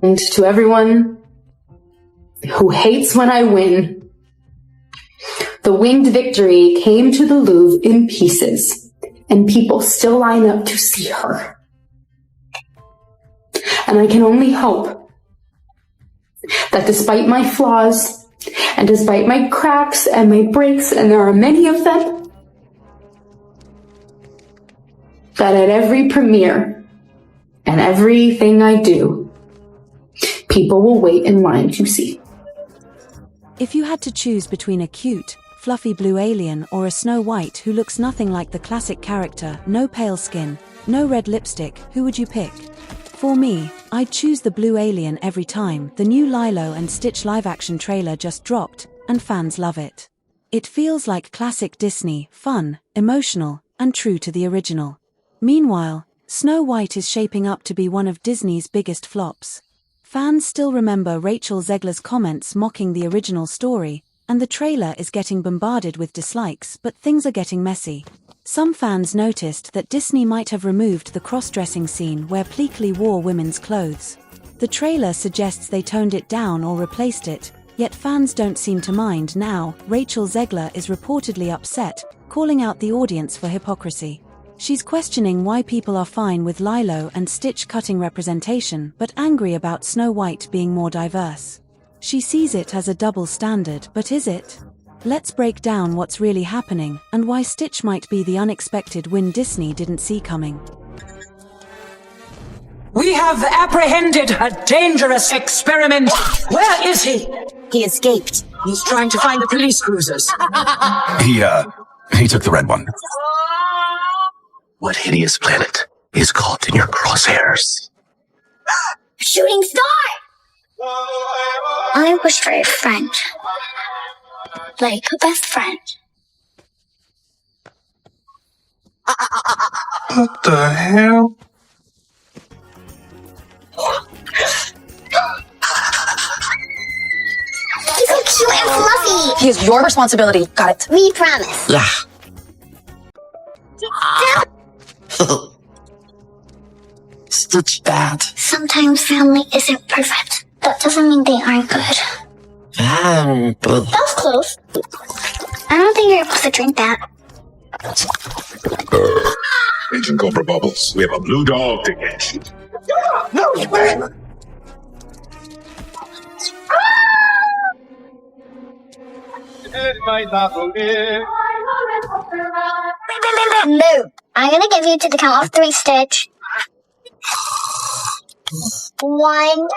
And to everyone who hates when I win, the winged victory came to the Louvre in pieces, and people still line up to see her. And I can only hope that despite my flaws, and despite my cracks and my breaks, and there are many of them, that at every premiere and everything I do, people will wait in line to see. If you had to choose between a cute, fluffy blue alien or a Snow White who looks nothing like the classic character, no pale skin, no red lipstick, who would you pick? For me, I'd choose the blue alien every time. The new Lilo and Stitch live-action trailer just dropped, and fans love it. It feels like classic Disney, fun, emotional, and true to the original. Meanwhile, Snow White is shaping up to be one of Disney's biggest flops. Fans still remember Rachel Zegler's comments mocking the original story, and the trailer is getting bombarded with dislikes, but things are getting messy. Some fans noticed that Disney might have removed the cross-dressing scene where Pleakley wore women's clothes. The trailer suggests they toned it down or replaced it, yet fans don't seem to mind now. Rachel Zegler is reportedly upset, calling out the audience for hypocrisy. She's questioning why people are fine with Lilo and Stitch cutting representation but angry about Snow White being more diverse. She sees it as a double standard, but is it? Let's break down what's really happening and why Stitch might be the unexpected win Disney didn't see coming. We have apprehended a dangerous experiment. Where is he? He escaped. He's trying to find the police cruisers. He took the red one. What hideous planet is caught in your crosshairs? Shooting star! I wish for a friend. Like a best friend. What the hell? He's so cute and fluffy! He is your responsibility. Got it. We promise. Yeah. Stitch Dad. Sometimes family isn't perfect. That doesn't mean they aren't good. That was close. I don't think you're supposed to drink that. Agent Cobra Bubbles, we have a blue dog to get. No, you man! No. I'm gonna give you to the count of 3, Stitch. 1.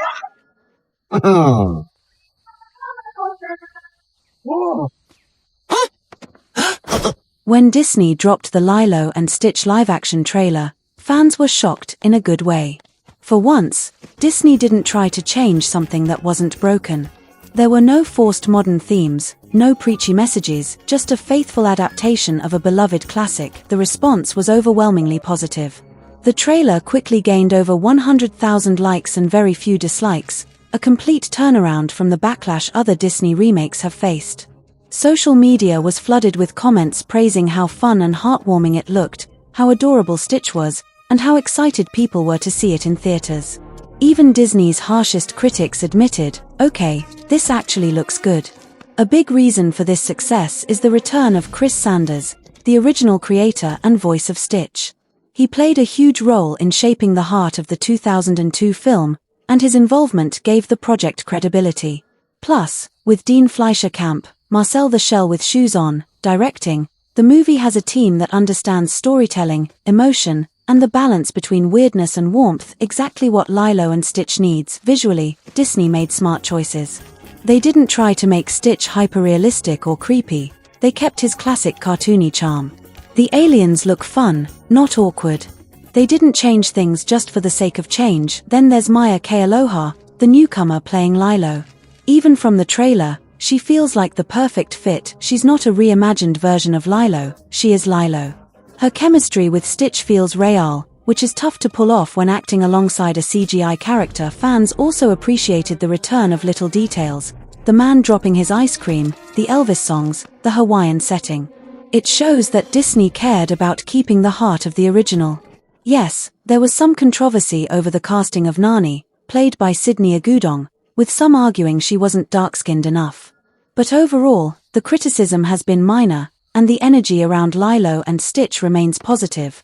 When Disney dropped the Lilo and Stitch live-action trailer, fans were shocked in a good way. For once, Disney didn't try to change something that wasn't broken. There were no forced modern themes, no preachy messages, just a faithful adaptation of a beloved classic. The response was overwhelmingly positive. The trailer quickly gained over 100,000 likes and very few dislikes, a complete turnaround from the backlash other Disney remakes have faced. Social media was flooded with comments praising how fun and heartwarming it looked, how adorable Stitch was, and how excited people were to see it in theaters. Even Disney's harshest critics admitted, okay, this actually looks good. A big reason for this success is the return of Chris Sanders, the original creator and voice of Stitch. He played a huge role in shaping the heart of the 2002 film, and his involvement gave the project credibility. Plus, with Dean Fleischer Camp, Marcel the Shell with Shoes On, directing, the movie has a team that understands storytelling, emotion, and the balance between weirdness and warmth, exactly what Lilo and Stitch needs. Visually, Disney made smart choices. They didn't try to make Stitch hyper-realistic or creepy, they kept his classic cartoony charm. The aliens look fun, not awkward. They didn't change things just for the sake of change. Then there's Maya K. Aloha, the newcomer playing Lilo. Even from the trailer, she feels like the perfect fit. She's not a reimagined version of Lilo, she is Lilo. Her chemistry with Stitch feels real, which is tough to pull off when acting alongside a CGI character. Fans also appreciated the return of little details, the man dropping his ice cream, the Elvis songs, the Hawaiian setting. It shows that Disney cared about keeping the heart of the original. Yes, there was some controversy over the casting of Nani, played by Sydney Agudong, with some arguing she wasn't dark-skinned enough. But overall, the criticism has been minor, and the energy around Lilo and Stitch remains positive.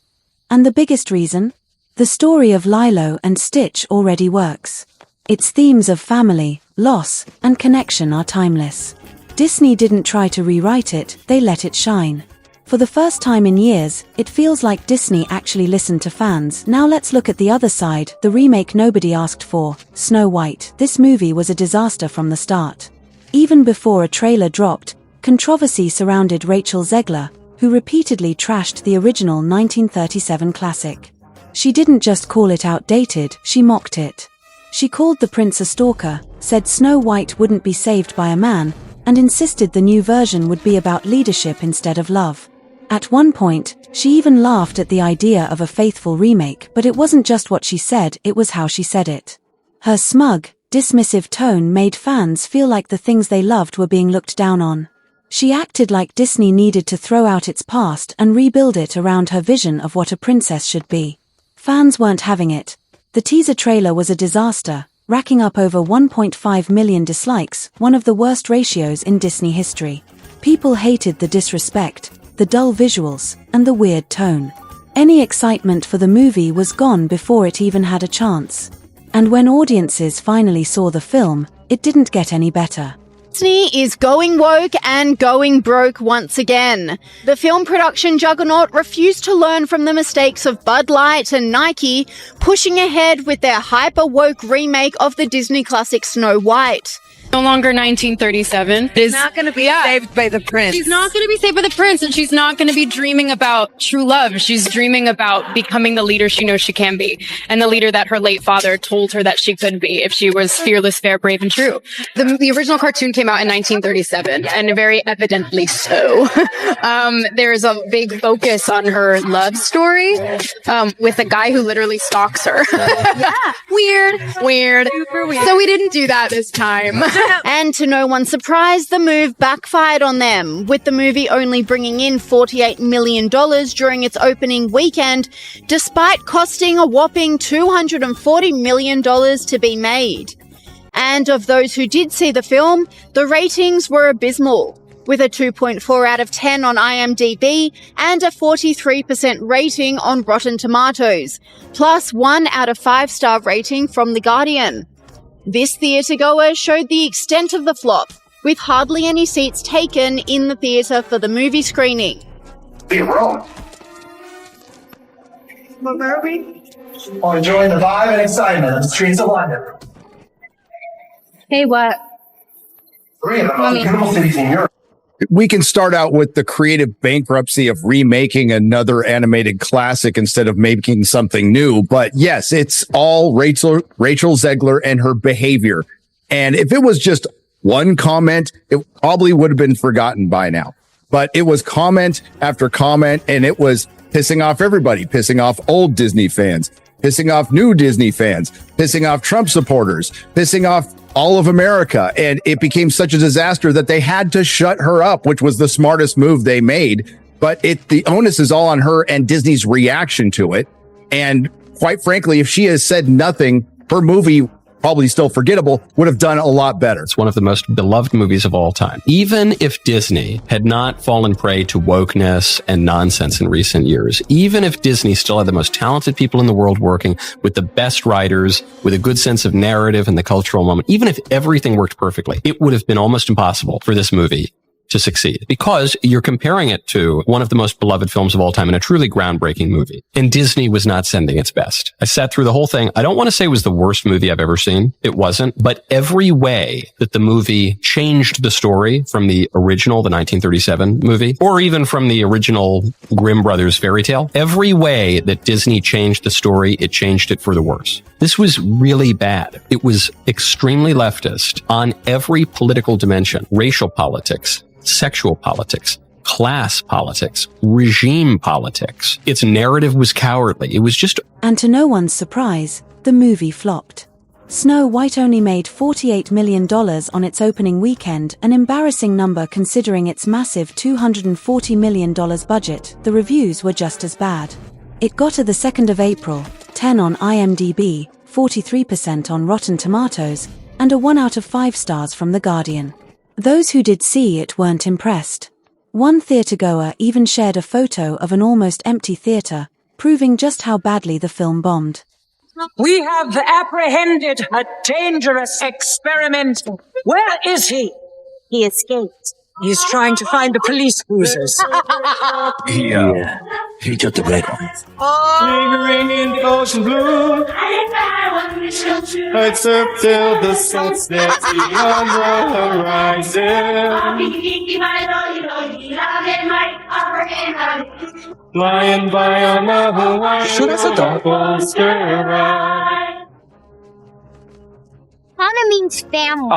And the biggest reason? The story of Lilo and Stitch already works. Its themes of family, loss, and connection are timeless. Disney didn't try to rewrite it, they let it shine. For the first time in years, it feels like Disney actually listened to fans. Now let's look at the other side, the remake nobody asked for, Snow White. This movie was a disaster from the start. Even before a trailer dropped, controversy surrounded Rachel Zegler, who repeatedly trashed the original 1937 classic. She didn't just call it outdated, she mocked it. She called the prince a stalker, said Snow White wouldn't be saved by a man, and insisted the new version would be about leadership instead of love. At one point, she even laughed at the idea of a faithful remake, but it wasn't just what she said, it was how she said it. Her smug, dismissive tone made fans feel like the things they loved were being looked down on. She acted like Disney needed to throw out its past and rebuild it around her vision of what a princess should be. Fans weren't having it. The teaser trailer was a disaster, racking up over 1.5 million dislikes, one of the worst ratios in Disney history. People hated the disrespect, the dull visuals, and the weird tone. Any excitement for the movie was gone before it even had a chance. And when audiences finally saw the film, it didn't get any better. Disney is going woke and going broke once again. The film production juggernaut refused to learn from the mistakes of Bud Light and Nike, pushing ahead with their hyper-woke remake of the Disney classic Snow White. No longer 1937. She's not going to be saved by the prince. She's not going to be saved by the prince, and she's not going to be dreaming about true love. She's dreaming about becoming the leader she knows she can be, and the leader that her late father told her that she could be if she was fearless, fair, brave, and true. The original cartoon came out in 1937, and very evidently so. There's a big focus on her love story with a guy who literally stalks her. Yeah. Weird. Super weird. So we didn't do that this time. And to no one's surprise, the move backfired on them, with the movie only bringing in $48 million during its opening weekend, despite costing a whopping $240 million to be made. And of those who did see the film, the ratings were abysmal, with a 2.4 out of 10 on IMDb and a 43% rating on Rotten Tomatoes, plus 1 out of 5-star rating from The Guardian. This theatregoer showed the extent of the flop, with hardly any seats taken in the theatre for the movie screening. Be wrong. What are we? Enjoying the vibe and excitement of the streets of London. Hey, what? 3 of the most beautiful cities in Europe. We can start out with the creative bankruptcy of remaking another animated classic instead of making something new. But yes, it's all Rachel Zegler and her behavior. And if it was just one comment, it probably would have been forgotten by now. But it was comment after comment, and it was pissing off everybody, pissing off old Disney fans, pissing off new Disney fans, pissing off Trump supporters, pissing off all of America. And it became such a disaster that they had to shut her up, which was the smartest move they made. But the onus is all on her and Disney's reaction to it. And quite frankly, if she has said nothing, her movie, probably still forgettable, would have done a lot better. It's one of the most beloved movies of all time. Even if Disney had not fallen prey to wokeness and nonsense in recent years, even if Disney still had the most talented people in the world working with the best writers, with a good sense of narrative and the cultural moment, even if everything worked perfectly, it would have been almost impossible for this movie to succeed, because you're comparing it to one of the most beloved films of all time and a truly groundbreaking movie. And Disney was not sending its best. I sat through the whole thing. I don't want to say it was the worst movie I've ever seen. It wasn't. But every way that the movie changed the story from the original, the 1937 movie, or even from the original Grimm Brothers fairy tale, every way that Disney changed the story, it changed it for the worse. This was really bad. It was extremely leftist on every political dimension: racial politics, sexual politics, class politics, regime politics. Its narrative was cowardly. It was just... And to no one's surprise, the movie flopped. Snow White only made $48 million on its opening weekend, an embarrassing number considering its massive $240 million budget. The reviews were just as bad. It got to the 2nd of April, 10 on IMDb, 43% on Rotten Tomatoes, and a 1 out of 5 stars from The Guardian. Those who did see it weren't impressed. One theatergoer even shared a photo of an almost empty theater, proving just how badly the film bombed. We have apprehended a dangerous experiment. Where is he? He escaped. He's trying to find the police cruisers. He took the red ones. Lingering in the ocean blue, I surf till the sun sets beyond the horizon. Flying by on a Hawaiian coaster ride. Hana means family.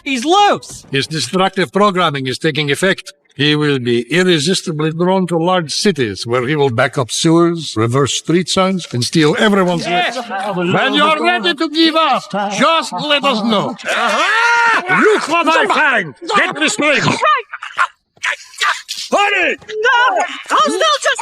He's loose! His destructive programming is taking effect. He will be irresistibly drawn to large cities where he will back up sewers, reverse street signs, and steal everyone's lips. When you're ready to give up, just let us know. Look what I find! Get this thing! Hurry! No! I'll still just...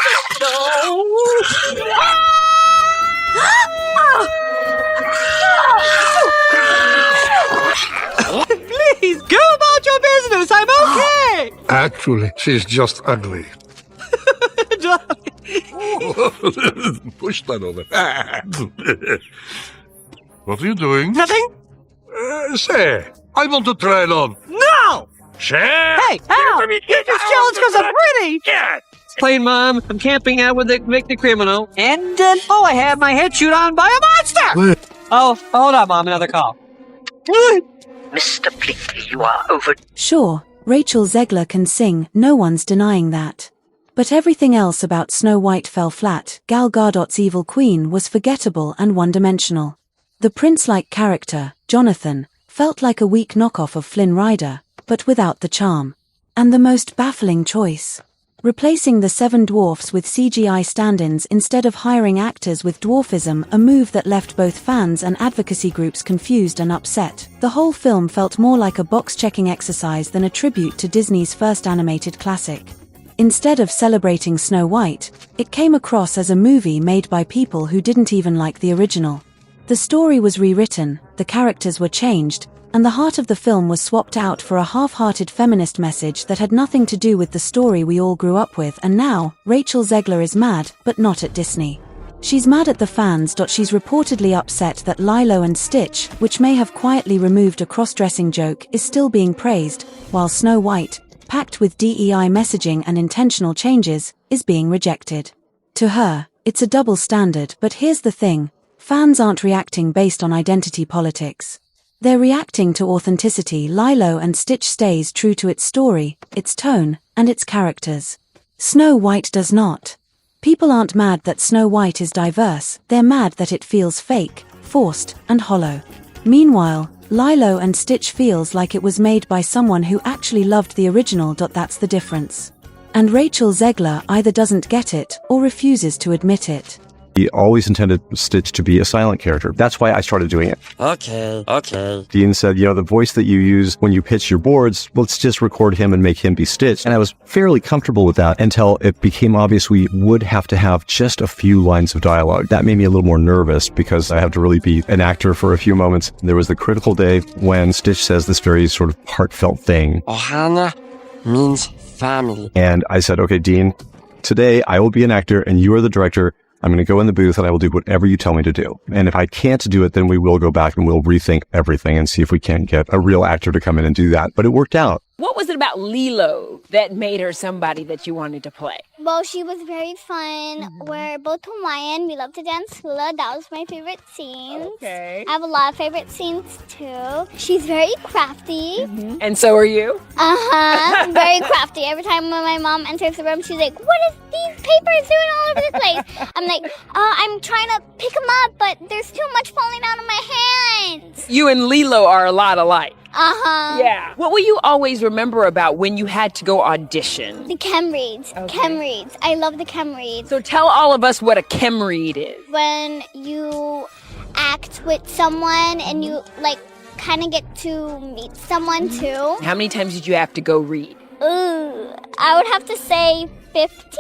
Please, go about your business. I'm okay. Actually, she's just ugly. Push that over. What are you doing? Nothing. Say, I want to try it on. No! Say! Hey, Al! You're just jealous because I'm pretty! Yeah. Plain Mom, I'm camping out with the convicted criminal. And, I had my head chewed on by a monster! Oh, hold on, Mom, another call. Mr. Pleakley, you are over... Sure, Rachel Zegler can sing, no one's denying that. But everything else about Snow White fell flat. Gal Gadot's evil queen was forgettable and one-dimensional. The prince-like character, Jonathan, felt like a weak knockoff of Flynn Rider, but without the charm. And the most baffling choice. Replacing the 7 dwarfs with CGI stand-ins instead of hiring actors with dwarfism, a move that left both fans and advocacy groups confused and upset. The whole film felt more like a box-checking exercise than a tribute to Disney's first animated classic. Instead of celebrating Snow White, it came across as a movie made by people who didn't even like the original. The story was rewritten, the characters were changed, and the heart of the film was swapped out for a half-hearted feminist message that had nothing to do with the story we all grew up with. And now, Rachel Zegler is mad, but not at Disney. She's mad at the fans. She's reportedly upset that Lilo and Stitch, which may have quietly removed a cross-dressing joke, is still being praised, while Snow White, packed with DEI messaging and intentional changes, is being rejected. To her, it's a double standard. But here's the thing, fans aren't reacting based on identity politics. They're reacting to authenticity. Lilo and Stitch stays true to its story, its tone, and its characters. Snow White does not. People aren't mad that Snow White is diverse, they're mad that it feels fake, forced, and hollow. Meanwhile, Lilo and Stitch feels like it was made by someone who actually loved the original. That's the difference. And Rachel Zegler either doesn't get it or refuses to admit it. He always intended Stitch to be a silent character. That's why I started doing it. Okay. Dean said, the voice that you use when you pitch your boards, let's just record him and make him be Stitch. And I was fairly comfortable with that until it became obvious we would have to have just a few lines of dialogue. That made me a little more nervous because I have to really be an actor for a few moments. There was the critical day when Stitch says this very sort of heartfelt thing. Ohana means family. And I said, okay, Dean, today I will be an actor and you are the director. I'm going to go in the booth and I will do whatever you tell me to do. And if I can't do it, then we will go back and we'll rethink everything and see if we can't get a real actor to come in and do that. But it worked out. What was it about Lilo that made her somebody that you wanted to play? Well, she was very fun. We're both Hawaiian. We love to dance hula. That was my favorite scene. Okay. I have a lot of favorite scenes, too. She's very crafty. And so are you? Uh-huh. Very crafty. Every time when my mom enters the room, she's like, what is these papers doing all over the place? I'm like, I'm trying to pick them up, but there's too much falling out of my hands. You and Lilo are a lot alike. Uh-huh. Yeah. What will you always remember about when you had to go audition? The chem reads. Okay. Chem reads. I love the chem reads. So tell all of us what a chem read is. When you act with someone and you, like, kind of get to meet someone, too. How many times did you have to go read? Ooh, I would have to say 50.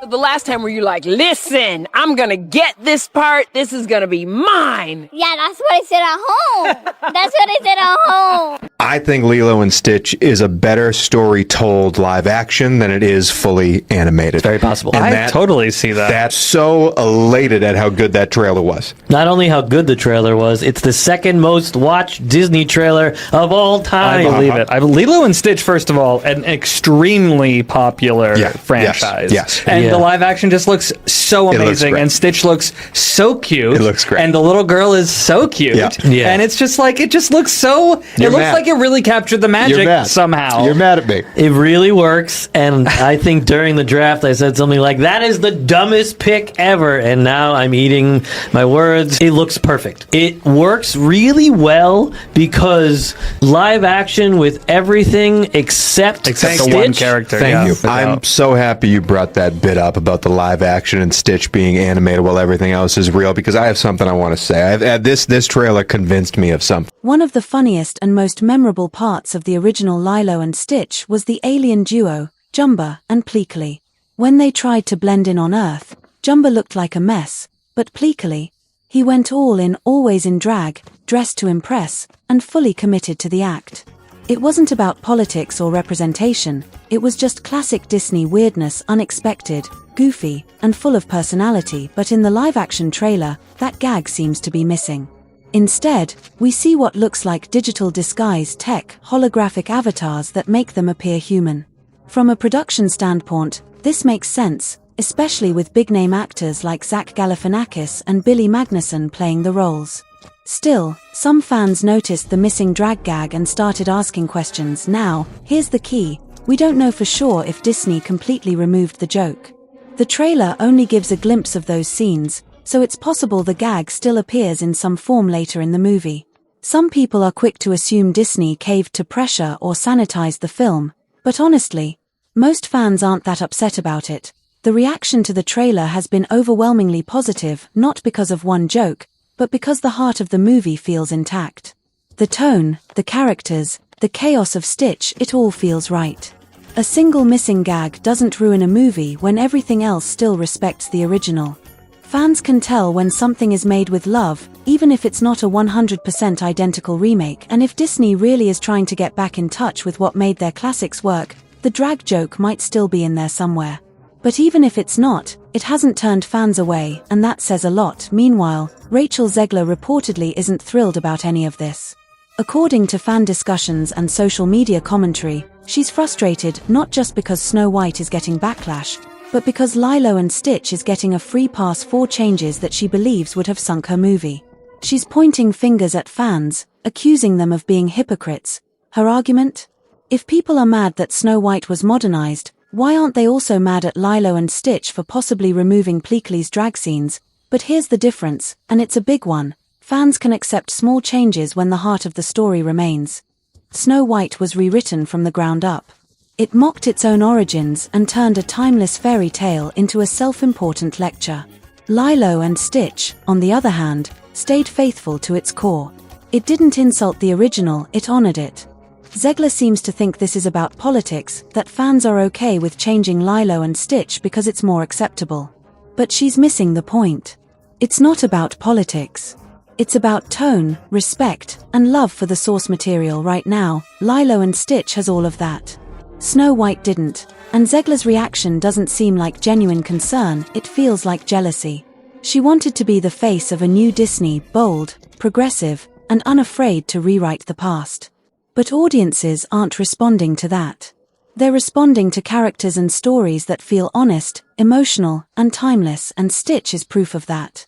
The last time were you like, listen, I'm gonna get this part, this is gonna be mine. Yeah, that's what I said at home. That's what I said at home. I think Lilo and Stitch is a better story told live action than it is fully animated. Very possible. And I totally see that. That's so elated at how good that trailer was. Not only how good the trailer was, it's the second most watched Disney trailer of all time. I believe it. Lilo and Stitch, first of all, an extremely popular franchise. Yes. And the live action just looks so amazing. And Stitch looks so cute. It looks great. And the little girl is so cute. Yeah. And it's just like, it just looks so, it looks like it really captured the magic somehow. You're mad at me. It really works, and I think during the draft I said something like, that is the dumbest pick ever, and now I'm eating my words. It looks perfect. It works really well because live action with everything except the Stitch. one character. Thank you. I'm so happy you brought that bit up about the live action and Stitch being animated while everything else is real, because I have something I want to say. This trailer convinced me of something. One of the funniest and most memorable parts of the original Lilo and Stitch was the alien duo, Jumba and Pleakley. When they tried to blend in on Earth, Jumba looked like a mess, but Pleakley, he went all in, always in drag, dressed to impress, and fully committed to the act. It wasn't about politics or representation, it was just classic Disney weirdness, unexpected, goofy, and full of personality, but in the live-action trailer, that gag seems to be missing. Instead, we see what looks like digital disguise tech, holographic avatars that make them appear human. From a production standpoint, this makes sense, especially with big-name actors like Zach Galifianakis and Billy Magnussen playing the roles. Still, some fans noticed the missing drag gag and started asking questions. Now, here's the key, we don't know for sure if Disney completely removed the joke. The trailer only gives a glimpse of those scenes, so it's possible the gag still appears in some form later in the movie. Some people are quick to assume Disney caved to pressure or sanitized the film, but honestly, most fans aren't that upset about it. The reaction to the trailer has been overwhelmingly positive, not because of one joke, but because the heart of the movie feels intact. The tone, the characters, the chaos of Stitch, it all feels right. A single missing gag doesn't ruin a movie when everything else still respects the original. Fans can tell when something is made with love, even if it's not a 100% identical remake, and if Disney really is trying to get back in touch with what made their classics work, the drag joke might still be in there somewhere. But even if it's not, it hasn't turned fans away, and that says a lot. Meanwhile, Rachel Zegler reportedly isn't thrilled about any of this. According to fan discussions and social media commentary, she's frustrated not just because Snow White is getting backlash, but because Lilo and Stitch is getting a free pass for changes that she believes would have sunk her movie. She's pointing fingers at fans, accusing them of being hypocrites. Her argument? If people are mad that Snow White was modernized, why aren't they also mad at Lilo and Stitch for possibly removing Pleakley's drag scenes? But here's the difference, and it's a big one. Fans can accept small changes when the heart of the story remains. Snow White was rewritten from the ground up. It mocked its own origins and turned a timeless fairy tale into a self-important lecture. Lilo and Stitch, on the other hand, stayed faithful to its core. It didn't insult the original, it honored it. Zegler seems to think this is about politics, that fans are okay with changing Lilo and Stitch because it's more acceptable. But she's missing the point. It's not about politics. It's about tone, respect, and love for the source material. Right now, Lilo and Stitch has all of that. Snow White didn't, and Zegler's reaction doesn't seem like genuine concern, it feels like jealousy. She wanted to be the face of a new Disney, bold, progressive, and unafraid to rewrite the past. But audiences aren't responding to that. They're responding to characters and stories that feel honest, emotional, and timeless, and Stitch is proof of that.